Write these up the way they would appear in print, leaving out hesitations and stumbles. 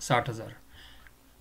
60,000।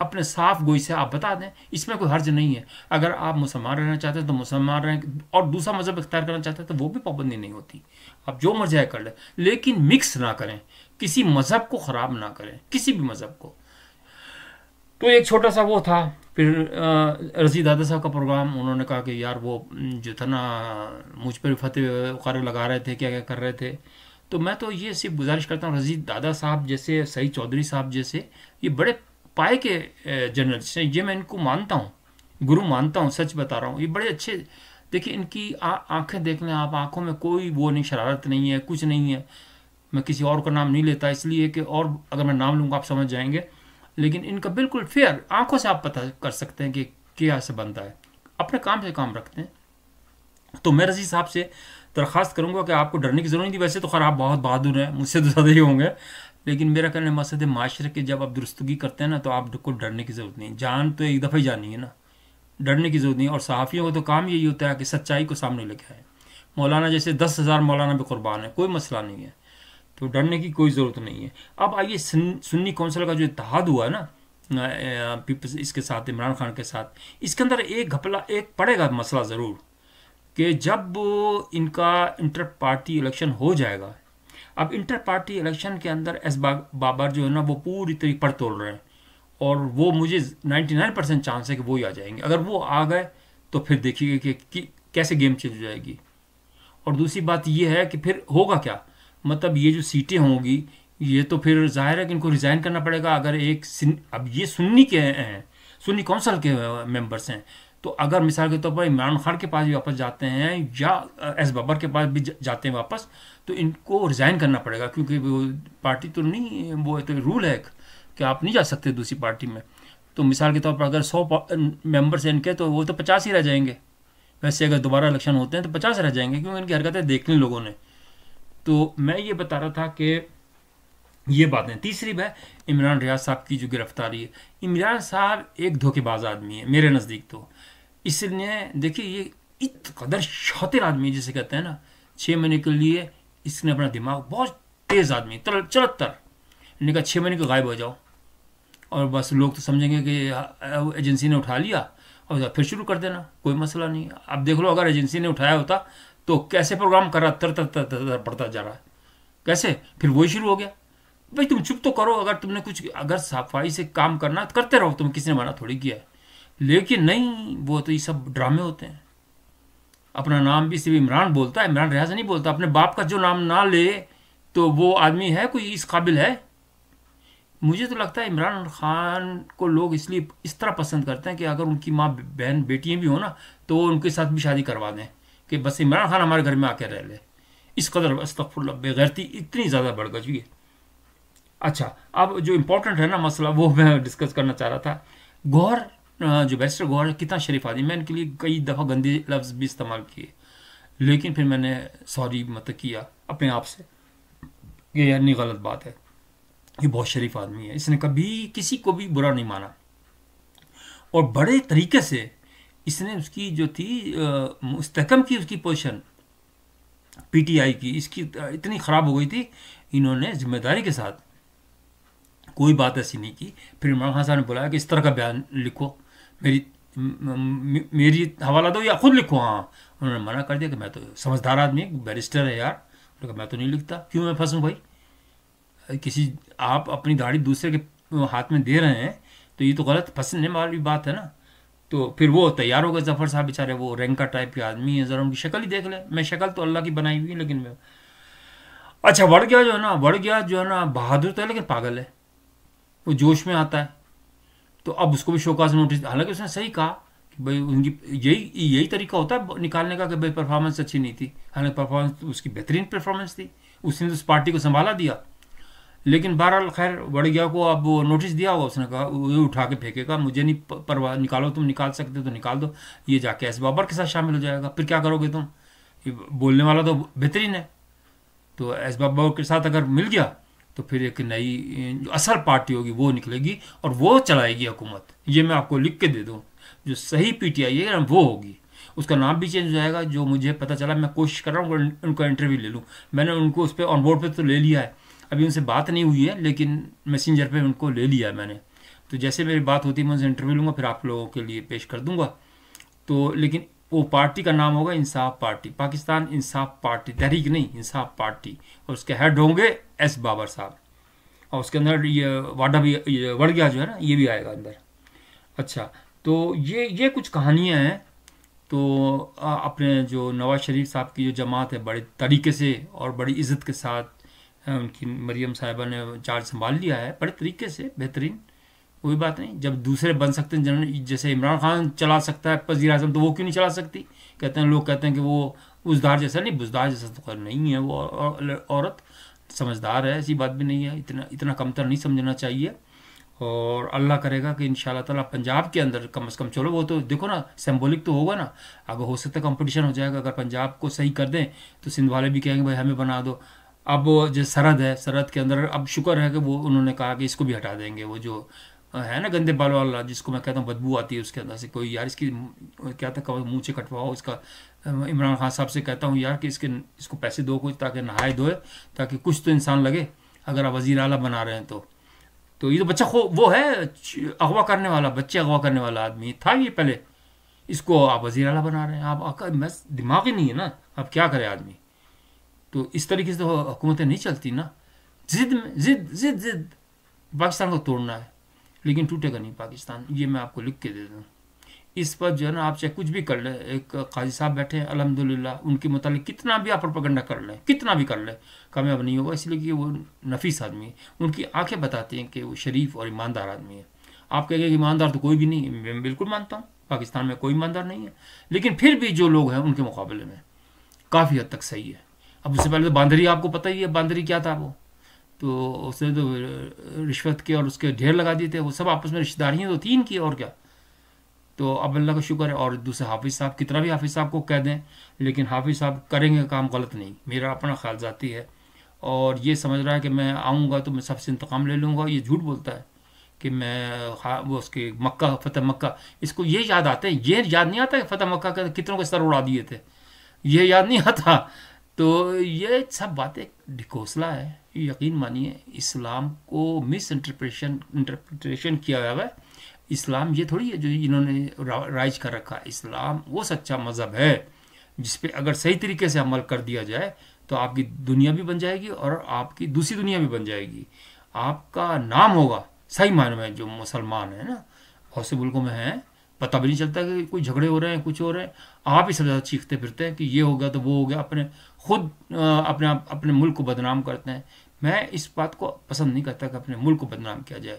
اپنے صاف گوئی سے آپ بتا دیں، اس میں کوئی حرج نہیں ہے. اگر آپ مسلمان رہنا چاہتے ہیں تو مسلمان رہیں، اور دوسرا مذہب اختیار کرنا چاہتے ہیں تو وہ بھی پابندی نہیں ہوتی، آپ جو مرضی کر لیں، لیکن مکس نہ کریں، کسی مذہب کو خراب نہ کریں، کسی بھی مذہب کو. تو ایک چھوٹا سا وہ تھا. پھر رضی دادا صاحب کا پروگرام، انہوں نے کہا کہ یار وہ جو تھا نا مجھ پر فتح وغیرہ لگا رہے تھے، کیا کیا کر رہے تھے. تو میں تو یہ صرف گزارش کرتا ہوں، رضی دادا صاحب جیسے، سعید چودھری صاحب جیسے، یہ بڑے پائے کے جرنلسٹ ہیں، یہ میں ان کو مانتا ہوں، گرو مانتا ہوں، سچ بتا رہا ہوں. یہ بڑے اچھے، دیکھیں ان کی آنکھیں دیکھ لیں آپ، آنکھوں میں کوئی وہ نہیں، شرارت نہیں ہے، کچھ نہیں ہے. میں کسی اور کا نام نہیں لیتا اس لیے کہ اور اگر میں نام لوں گا آپ سمجھ جائیں گے، لیکن ان کا بالکل فیئر، آنکھوں سے آپ پتہ کر سکتے ہیں کہ کیا سے بنتا ہے، اپنے کام سے کام رکھتے ہیں. تو میں رضی صاحب سے درخواست کروں گا کہ آپ کو ڈرنے کی ضرورت نہیں تھی. ویسے تو خیر آپ بہت بہادر ہیں، مجھ سے تو زیادہ ہی ہوں گے، لیکن میرا کہنے مقصد ہے معاشرے کے جب آپ درستگی کرتے ہیں نا تو آپ کو ڈرنے کی ضرورت نہیں. جان تو ایک دفعہ ہی جانی ہے نا، ڈرنے کی ضرورت نہیں. اور صحافیوں کا تو کام یہی ہوتا ہے کہ سچائی کو سامنے لے کے آئے. مولانا جیسے 10,000 مولانا بھی قربان ہے، کوئی مسئلہ نہیں ہے، تو ڈرنے کی کوئی ضرورت نہیں ہے. اب آئیے سنی کونسل کا جو اتحاد ہوا ہے نا پیپلز اس کے ساتھ، عمران خان کے ساتھ، اس کے اندر ایک گھپلا ایک پڑے گا مسئلہ ضرور، کہ جب ان کا انٹر پارٹی الیکشن ہو جائے گا. اب انٹر پارٹی الیکشن کے اندر ایس بابر جو ہے نا وہ پوری طریقے پر توڑ رہے ہیں، اور وہ مجھے 99% چانس ہے کہ وہی آ جائیں گے. اگر وہ آ گئے تو پھر دیکھیے گا کہ کیسے گیم چل جائے گی. اور دوسری بات یہ ہے کہ پھر ہوگا کیا، مطلب یہ جو سیٹیں ہوں گی یہ تو پھر ظاہر ہے کہ ان کو ریزائن کرنا پڑے گا. اگر اب یہ سنی کے ہیں، سنی کونسل کے ممبرس ہیں، تو اگر مثال کے طور پر عمران خان کے پاس بھی واپس جاتے ہیں یا ایس بابر کے پاس بھی جاتے ہیں واپس، تو ان کو ریزائن کرنا پڑے گا، کیونکہ وہ پارٹی تو نہیں، وہ تو رول ہے کہ آپ نہیں جا سکتے دوسری پارٹی میں. تو مثال کے طور پر اگر 100 ممبرس ہیں ان کے، تو وہ تو 50 ہی رہ جائیں گے. ویسے اگر دوبارہ الیکشن ہوتے ہیں تو 50 رہ جائیں گے، کیونکہ ان کی حرکتیں دیکھ لیں لوگوں نے. تو میں یہ بتا رہا تھا کہ یہ باتیں. تیسری بات عمران ریاض صاحب کی جو گرفتاری ہے، عمران صاحب ایک دھوکے باز آدمی ہے میرے نزدیک. تو اس لیے دیکھیے یہ ات قدر شاطر آدمی جسے کہتے ہیں نا، 6 مہینے کے لیے اس نے اپنا دماغ، بہت تیز آدمی، چلتر نے کہا 6 مہینے کے غائب ہو جاؤ، اور بس لوگ تو سمجھیں گے کہ ایجنسی نے اٹھا لیا اور پھر شروع کر دینا، کوئی مسئلہ نہیں. اب دیکھ لو اگر ایجنسی نے اٹھایا ہوتا تو کیسے پروگرام کر رہا، تر پڑتا جا رہا ہے کیسے، پھر وہی شروع ہو گیا. بھائی تم چپ تو کرو، اگر تم نے کچھ اگر صفائی سے کام کرنا تو کرتے رہو، تم کسی نے منع تھوڑی کیا ہے. لیکن نہیں، وہ تو یہ سب ڈرامے ہوتے ہیں. اپنا نام بھی صرف عمران بولتا ہے، عمران ریاض نہیں بولتا. اپنے باپ کا جو نام نہ لے تو وہ آدمی ہے کوئی اس قابل ہے؟ مجھے تو لگتا ہے عمران خان کو لوگ اس لیے اس طرح پسند کرتے ہیں کہ اگر ان کی ماں بہن بیٹیاں بھی ہوں نا تو وہ ان کے ساتھ بھی شادی کروا دیں، کہ بس عمران خان ہمارے گھر میں آ کے رہ لے. اس قدر استغفر اللہ بےغیرتی اتنی زیادہ بڑھ گئی ہے. اچھا، اب جو امپورٹنٹ ہے نا مسئلہ، وہ میں ڈسکس کرنا چاہ رہا تھا. گوہر، جو بیرسٹر گوہر کتنا شریف آدمی، میں ان کے لیے کئی دفعہ گندے لفظ بھی استعمال کیے، لیکن پھر میں نے سوری مطلب کیا اپنے آپ سے کہ یہ نہیں، غلط بات ہے. یہ بہت شریف آدمی ہے، اس نے کبھی کسی کو بھی برا نہیں مانا، اور بڑے طریقے سے اس نے اس کی جو تھی مستحکم کی، اس کی پوزیشن پی ٹی آئی کی، اس کی اتنی خراب ہو گئی تھی، انہوں نے ذمہ داری کے ساتھ کوئی بات ایسی نہیں کی. پھر عمران خان صاحب نے بلایا کہ اس طرح کا بیان لکھو، میری حوالہ دو یا خود لکھو. ہاں، انہوں نے منع کر دیا کہ میں تو سمجھدار آدمی، بیرسٹر ہے یار، میں تو نہیں لکھتا، کیوں میں پھنسوں بھائی. کسی آپ اپنی داڑھی دوسرے کے ہاتھ میں دے رہے ہیں تو یہ تو غلط پھنسنے والی بات ہے نا. تو پھر وہ تیار ہو گئے ظفر صاحب بیچارے، وہ رینکا ٹائپ کے آدمی ہیں، ذرا ان کی شکل ہی دیکھ لیں. میں شکل تو اللہ کی بنائی ہوئی ہے، لیکن میں اچھا وڑ گیا جو ہے نا بہادر تو ہے لیکن پاگل ہے، وہ جوش میں آتا ہے. تو اب اس کو بھی شوکاز نوٹس، حالانکہ اس نے صحیح کہا کہ بھائی ان کی یہی طریقہ ہوتا ہے نکالنے کا کہ بھائی پرفارمنس اچھی نہیں تھی. حالانکہ پرفارمنس اس کی بہترین پرفارمنس تھی، اس نے تو اس پارٹی کو سنبھالا دیا. لیکن بہرحال خیر وڑ گیا کو اب وہ نوٹس دیا ہوگا، اس نے کہا وہ اٹھا کے پھینکے گا، مجھے نہیں پرواہ، نکالو، تم نکال سکتے تو نکال دو. یہ جا کے ایس بابر کے ساتھ شامل ہو جائے گا، پھر کیا کرو گے تم؟ بولنے والا تو بہترین ہے، تو ایس بابر کے ساتھ اگر مل گیا تو پھر ایک نئی جو اصل پارٹی ہوگی وہ نکلے گی اور وہ چلائے گی حکومت. یہ میں آپ کو لکھ کے دے دوں، جو صحیح پی ٹی آئی ہے وہ ہوگی. اس کا نام بھی چینج ہو جائے گا. جو مجھے پتہ چلا، میں کوشش کر رہا ہوں ان کا انٹرویو لے لوں. میں نے ان کو اس پہ آن بورڈ پہ تو لے لیا ہے، ابھی ان سے بات نہیں ہوئی ہے، لیکن میسنجر پہ ان کو لے لیا ہے میں نے. تو جیسے میری بات ہوتی ہے میں انٹرویو لوں گا، پھر آپ لوگوں کے لیے پیش کر دوں گا. تو لیکن وہ پارٹی کا نام ہوگا انصاف پارٹی، پاکستان انصاف پارٹی، تحریک نہیں، انصاف پارٹی. اور اس کے ہیڈ ہوں گے ایس بابر صاحب. اور اس کے اندر یہ واڈا بھی، وڑ گیا جو ہے نا، یہ بھی آئے گا اندر. اچھا، تو یہ کچھ کہانیاں ہیں. تو اپنے جو نواز شریف صاحب کی جو جماعت ہے، بڑے طریقے سے اور بڑی عزت کے ساتھ ان کی مریم صاحبہ نے چارج سنبھال لیا ہے، بڑے طریقے سے، بہترین. کوئی بات نہیں، جب دوسرے بن سکتے ہیں جنرل، جیسے عمران خان چلا سکتا ہے وزیر اعظم، تو وہ کیوں نہیں چلا سکتی؟ کہتے ہیں لوگ کہتے ہیں کہ وہ بزدار جیسا. نہیں، بزدار جیسا تو خیر نہیں ہے وہ عورت، سمجھدار ہے، ایسی بات بھی نہیں ہے. اتنا کمتر نہیں سمجھنا چاہیے. اور اللہ کرے گا کہ ان شاء اللہ تعالیٰ پنجاب کے اندر کم از کم، چلو وہ تو دیکھو نا سمبولک تو ہوگا نا، اگر ہو سکتا ہے کمپٹیشن ہو جائے گا. اگر پنجاب کو صحیح کر دیں تو سندھ والے بھی کہیں گے بھائی ہمیں بنا دو. اب جو سرحد ہے، سرحد کے اندر اب شکر ہے کہ وہ انہوں نے کہا کہ اس کو بھی ہٹا دیں گے. وہ جو ہے نا گندے بالوں والا، جس کو میں کہتا ہوں بدبو آتی ہے اس کے اندر سے، کوئی یار اس کی کیا تھا منہ سے کٹواؤ اس کا. عمران خان صاحب سے کہتا ہوں یار کہ اس کو پیسے دو کچھ، تاکہ نہائے دھوئے، تاکہ کچھ تو انسان لگے اگر آپ وزیر اعلیٰ بنا رہے ہیں تو یہ تو بچہ وہ ہے اغوا کرنے والا، بچے اغوا کرنے والا آدمی تھا یہ پہلے. اس کو آپ وزیر اعلیٰ بنا رہے ہیں. آپ دماغ ہی نہیں ہے نا، اب کیا کرے آدمی. تو اس طریقے سے تو حکومتیں نہیں چلتی نا. ضد میں ضد پاکستان کو توڑنا ہے، لیکن ٹوٹے گا نہیں پاکستان. یہ میں آپ کو لکھ کے دے دوں. اس پر جو ہے نا آپ چاہے کچھ بھی کر لیں. ایک قاضی صاحب بیٹھے ہیں الحمدللہ، ان کے متعلق کتنا بھی آپ پروپیگنڈا کر لیں، کتنا بھی کر لیں، کامیاب نہیں ہوگا. اس لیے کہ وہ نفیس آدمی ہے. ان کی آنکھیں بتاتی ہیں کہ وہ شریف اور ایماندار آدمی ہے. آپ کہیں گے کہ ایماندار تو کوئی بھی نہیں، میں بالکل مانتا ہوں پاکستان میں کوئی ایماندار نہیں ہے، لیکن پھر بھی جو لوگ ہیں ان کے مقابلے میں کافی حد تک صحیح ہے. اب اس سے پہلے تو باندری، آپ کو پتہ ہی ہے باندری کیا تھا. وہ تو اس نے تو رشوت کے اور اس کے ڈھیر لگا دیے تھے. وہ سب آپس میں رشتہ داریاں تو تین کی، اور کیا. تو اب اللہ کا شکر ہے. اور دوسرے حافظ صاحب، کتنا بھی حافظ صاحب کو کہہ دیں، لیکن حافظ صاحب کریں گے کام غلط نہیں. میرا اپنا خیال ذاتی ہے. اور یہ سمجھ رہا ہے کہ میں آؤں گا تو میں سب سے انتقام لے لوں گا. یہ جھوٹ بولتا ہے کہ میں وہ اس کے مکہ، فتح مکہ، اس کو یہ یاد آتے ہیں. یہ یاد نہیں آتا کہ فتح مکہ کے کتنوں کے سر اڑا دیے تھے، یہ یاد نہیں آتا. تو یہ سب باتیں ڈھکوسلا ہے. یقین مانیے اسلام کو مس انٹرپریٹیشن کیا ہوا ہے. اسلام یہ تھوڑی ہے جو انہوں نے رائج کر رکھا ہے. اسلام وہ سچا مذہب ہے جس پہ اگر صحیح طریقے سے عمل کر دیا جائے تو آپ کی دنیا بھی بن جائے گی اور آپ کی دوسری دنیا بھی بن جائے گی. آپ کا نام ہوگا صحیح معنی میں. جو مسلمان ہیں نا، بہت سے ملکوں میں ہیں، پتہ بھی نہیں چلتا کہ کوئی جھگڑے ہو رہے ہیں، کچھ ہو رہے ہیں. آپ ہی سب زیادہ چیختے پھرتے ہیں کہ یہ ہو گیا تو وہ ہو گیا، خود اپنے ملک کو بدنام کرتے ہیں. میں اس بات کو پسند نہیں کرتا کہ اپنے ملک کو بدنام کیا جائے.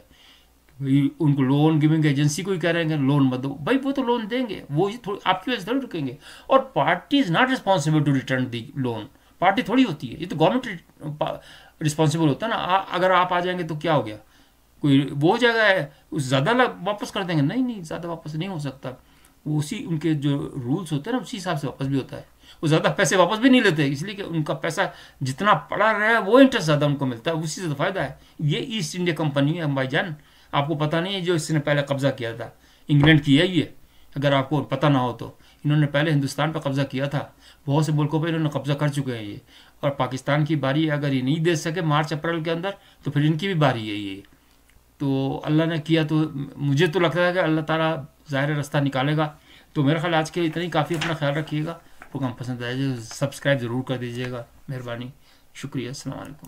ان کو لون گیونگ ایجنسی کو ہی کہہ رہے ہیں کہ لون مت دو. بھائی وہ تو لون دیں گے، وہ آپ کی وجہ سے تھوڑی رکیں گے. اور party is not responsible to return the loan. Party تھوڑی ہوتی ہے، یہ تو گورنمنٹ رسپانسبل ہوتا ہے نا. اگر آپ آ جائیں گے تو کیا ہو گیا، کوئی وہ ہو جائے گا زیادہ واپس کر دیں گے. نہیں، زیادہ واپس نہیں ہو سکتا. وہ اسی ان کے جو رولز ہوتے ہیں نا اسی حساب سے واپس بھی ہوتا ہے. وہ زیادہ پیسے واپس بھی نہیں لیتے، اس لیے کہ ان کا پیسہ جتنا پڑا رہا ہے وہ انٹرسٹ زیادہ ان کو ملتا ہے، اسی سے تو فائدہ ہے. یہ ایسٹ انڈیا کمپنی ہے بھائی جان، آپ کو پتہ نہیں ہے جو اس نے پہلے قبضہ کیا تھا. انگلینڈ کی ہے یہ، اگر آپ کو پتہ نہ ہو تو. انہوں نے پہلے ہندوستان پہ قبضہ کیا تھا، بہت سے ملکوں پہ انہوں نے قبضہ کر چکے ہیں یہ. اور پاکستان کی باری ہے، اگر یہ نہیں دے سکے مارچ اپریل کے اندر تو پھر ان کی بھی باری ہے یہ. تو اللہ نے کیا تو مجھے تو لگتا ہے کہ اللہ تعالیٰ ظاہر راستہ نکالے گا. تو میرا خیال آج کے اتنا ہی کافی. اپنا خیال رکھیے گا. پروگرام پسند آئے سبسکرائب ضرور کر دیجیے گا، مہربانی، شکریہ، السلام علیکم.